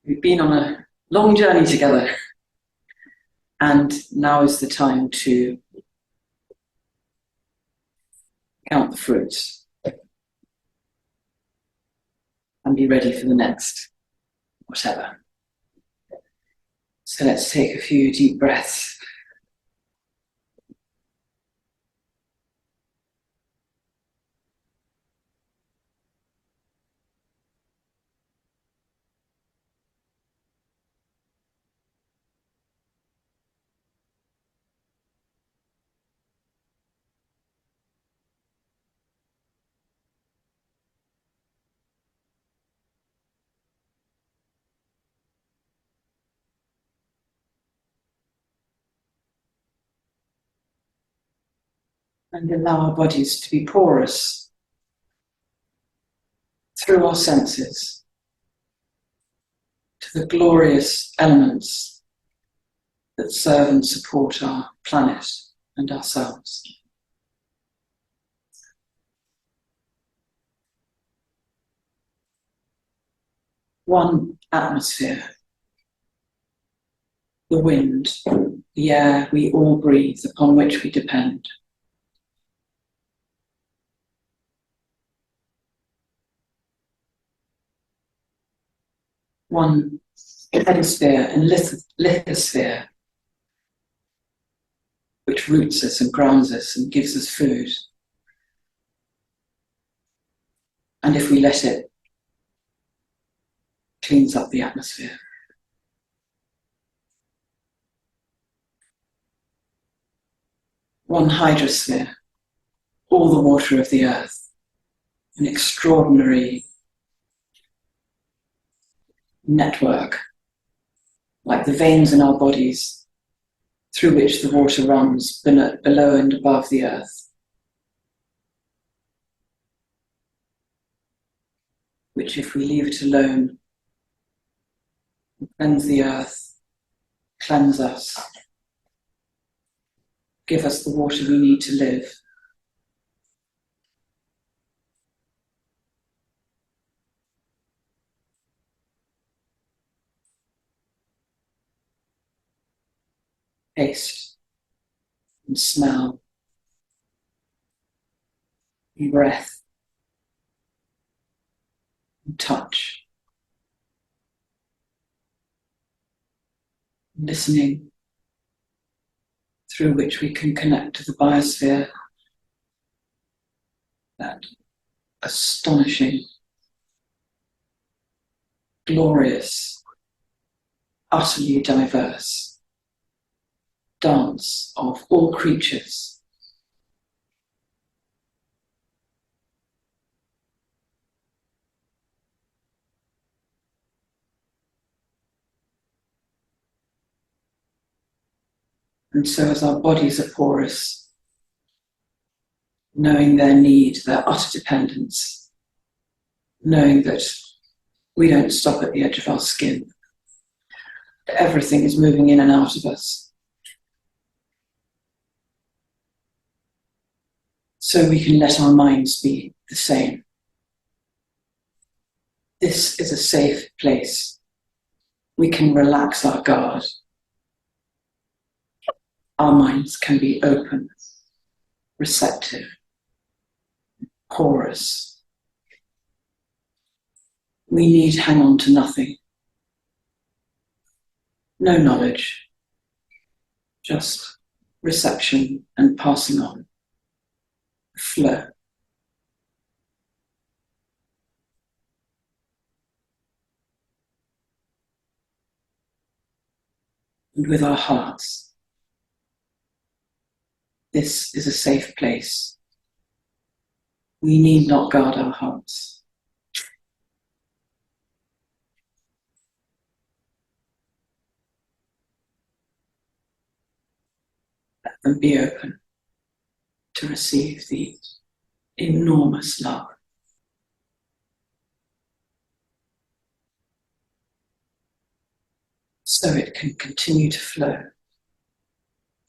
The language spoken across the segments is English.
We've been on a long journey together, and now is the time to count the fruits and be ready for the next whatever. So let's take a few deep breaths. And allow our bodies to be porous through our senses to the glorious elements that serve and support our planet and ourselves. One atmosphere, the wind, the air we all breathe, upon which we depend. One hemisphere and lithosphere, which roots us and grounds us and gives us food. And if we let it, cleans up the atmosphere. One hydrosphere, all the water of the earth, an extraordinary network, like the veins in our bodies, through which the water runs below and above the earth, which, if we leave it alone, cleanse the earth, cleanse us, give us the water we need to live. Taste and smell and breath and touch, listening, through which we can connect to the biosphere, that astonishing, glorious, utterly diverse dance of all creatures. And so as our bodies are porous, knowing their need, their utter dependence, knowing that we don't stop at the edge of our skin, that everything is moving in and out of us, so we can let our minds be the same. This is a safe place. We can relax our guard. Our minds can be open, receptive, porous. We need hang on to nothing. No knowledge, just reception and passing on. Flow. And with our hearts, this is a safe place. We need not guard our hearts. Let them be open to receive the enormous love. So it can continue to flow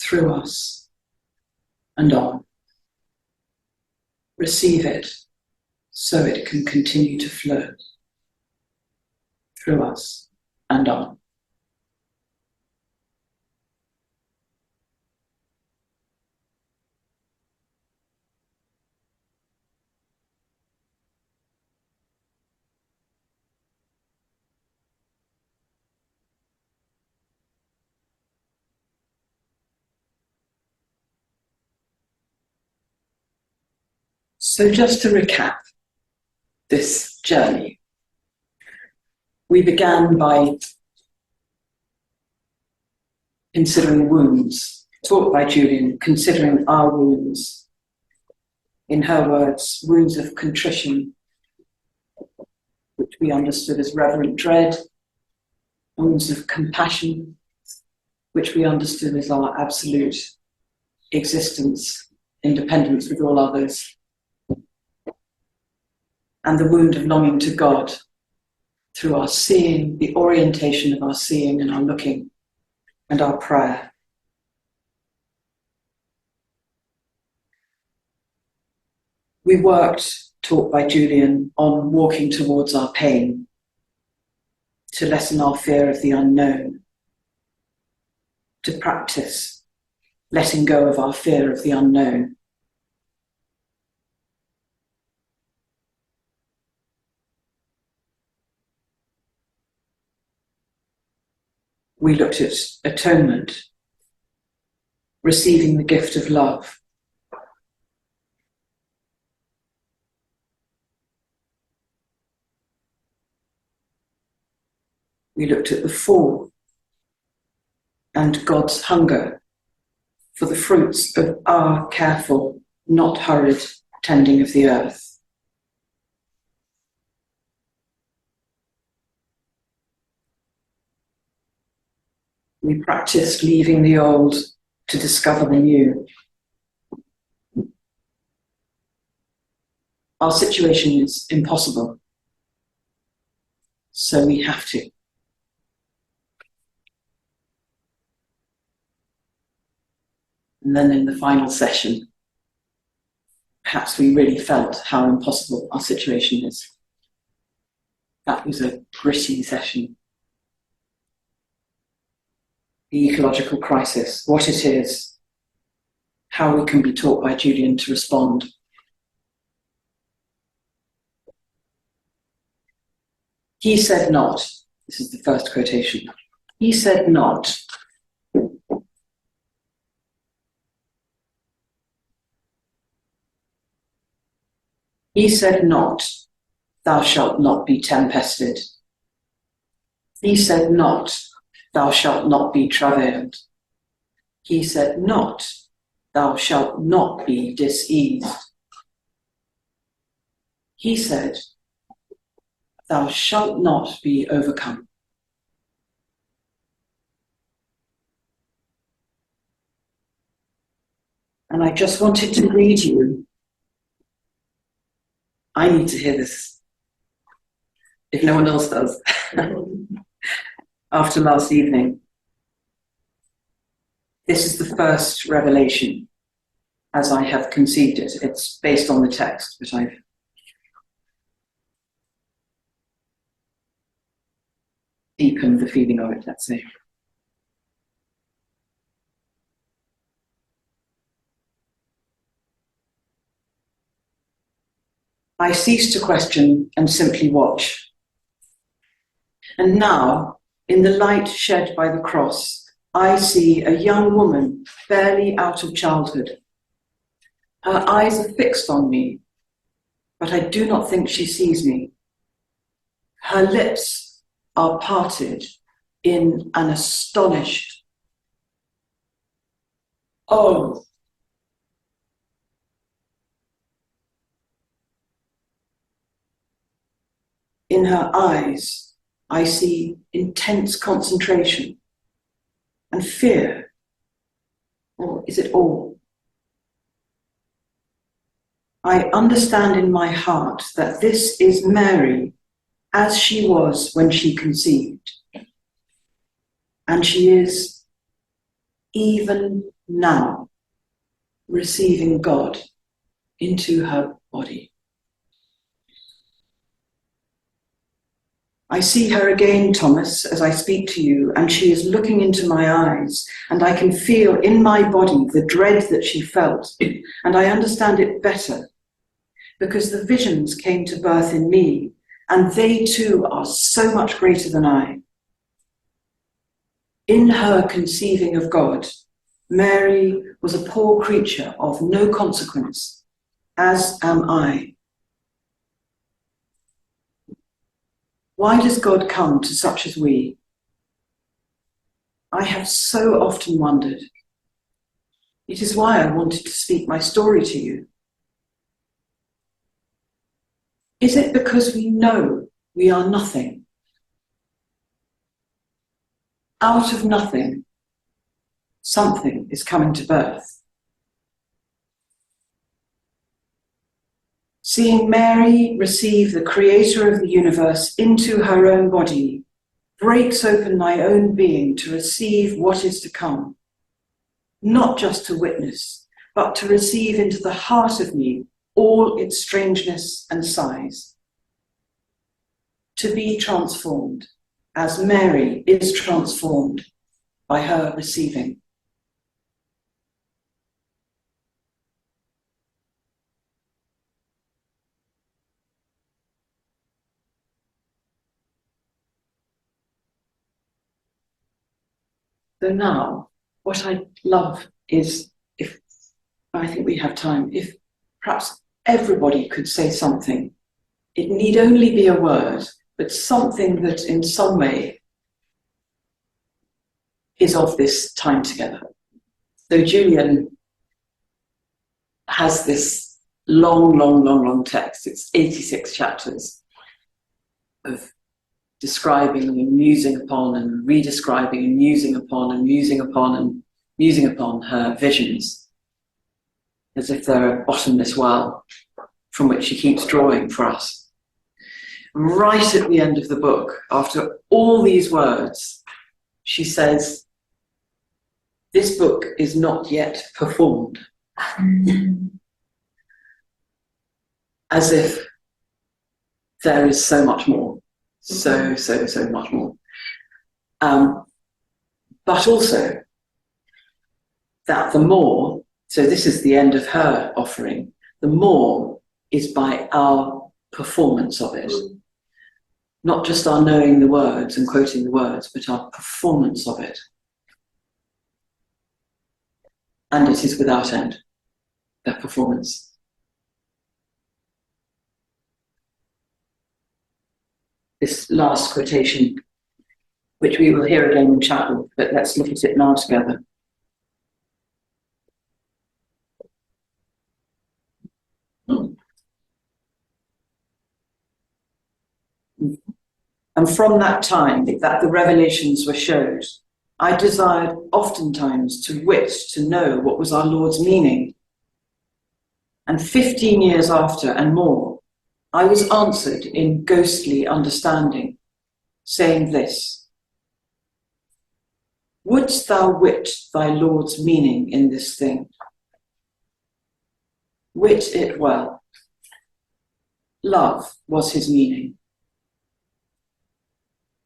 through us and on. Receive it so it can continue to flow through us and on. So just to recap this journey, we began by considering wounds, taught by Julian, considering our wounds. In her words, wounds of contrition, which we understood as reverent dread, wounds of compassion, which we understood as our absolute existence, independence with all others, and the wound of longing to God through our seeing, the orientation of our seeing and our looking and our prayer. We worked, taught by Julian, on walking towards our pain, to lessen our fear of the unknown, to practice letting go of our fear of the unknown. We looked at atonement, receiving the gift of love. We looked at the fall and God's hunger for the fruits of our careful, not hurried tending of the earth. We practiced leaving the old to discover the new. Our situation is impossible, so we have to. And then in the final session, perhaps we really felt how impossible our situation is. That was a gritty session. The ecological crisis, what it is, how we can be taught by Julian to respond. He said not, this is the first quotation, he said not, he said not, thou shalt not be tempested. He said not, thou shalt not be travailed. He said not, thou shalt not be diseased. He said, thou shalt not be overcome. And I just wanted to read you. I need to hear this, if no one else does, after last evening. This is the first revelation as I have conceived it. It's based on the text, but I've deepened the feeling of it, let's say. I cease to question and simply watch. And now, in the light shed by the cross, I see a young woman barely out of childhood. Her eyes are fixed on me, but I do not think she sees me. Her lips are parted in an astonished, "Oh." In her eyes, I see intense concentration and fear. Or is it all? I understand in my heart that this is Mary as she was when she conceived. And she is, even now, receiving God into her body. I see her again, Thomas, as I speak to you, and she is looking into my eyes, and I can feel in my body the dread that she felt, and I understand it better, because the visions came to birth in me, and they too are so much greater than I. In her conceiving of God, Mary was a poor creature of no consequence, as am I. Why does God come to such as we? I have so often wondered. It is why I wanted to speak my story to you. Is it because we know we are nothing? Out of nothing, something is coming to birth. Seeing Mary receive the creator of the universe into her own body breaks open my own being to receive what is to come, not just to witness, but to receive into the heart of me all its strangeness and size. To be transformed, as Mary is transformed by her receiving. So now, what I'd love is, if I think we have time, if perhaps everybody could say something. It need only be a word, but something that in some way is of this time together. So Julian has this long text. It's 86 chapters of describing and musing upon and redescribing and musing upon and musing upon and musing upon her visions, as if they're a bottomless well from which she keeps drawing for us. And right at the end of the book, after all these words, she says, "This book is not yet performed." As if there is so much more. So much more. But also that the more, so this is the end of her offering, the more is by our performance of it. Not just our knowing the words and quoting the words, but our performance of it. And it is without end, that performance. This last quotation, which we will hear again in chapel, but let's look at it now together. And from that time that the revelations were showed, I desired oftentimes to wit, to know what was our Lord's meaning. And 15 years after and more, I was answered in ghostly understanding, saying this: "Wouldst thou wit thy Lord's meaning in this thing? Wit it well. Love was his meaning.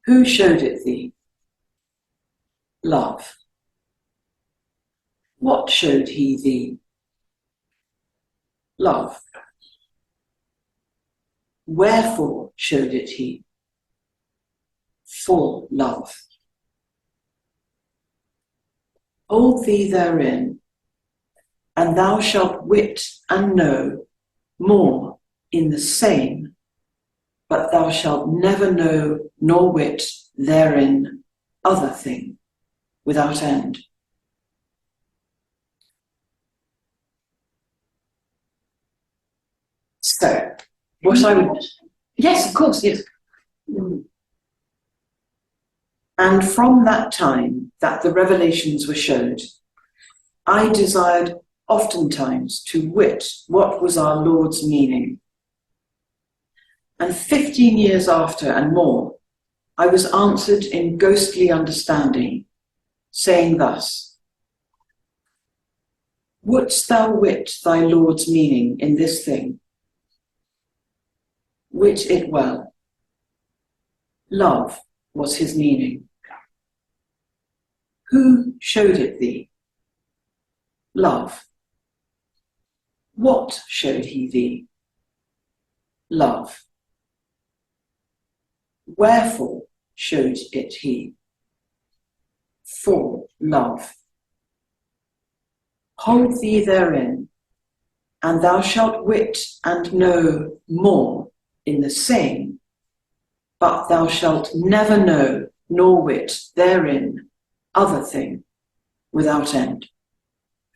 Who showed it thee? Love. What showed he thee? Love. Wherefore showed it he? For love. Hold thee therein, and thou shalt wit and know more in the same, but thou shalt never know nor wit therein other thing without end." So, what I would... Yes, of course, yes. And from that time that the revelations were showed, I desired oftentimes to wit what was our Lord's meaning. And 15 years after and more, I was answered in ghostly understanding, saying thus: "Wouldst thou wit thy Lord's meaning in this thing? Wit it well. Love was his meaning. Who showed it thee? Love. What showed he thee? Love. Wherefore showed it he? For love. Hold thee therein, and thou shalt wit and know more in the same, but thou shalt never know nor wit therein other thing without end.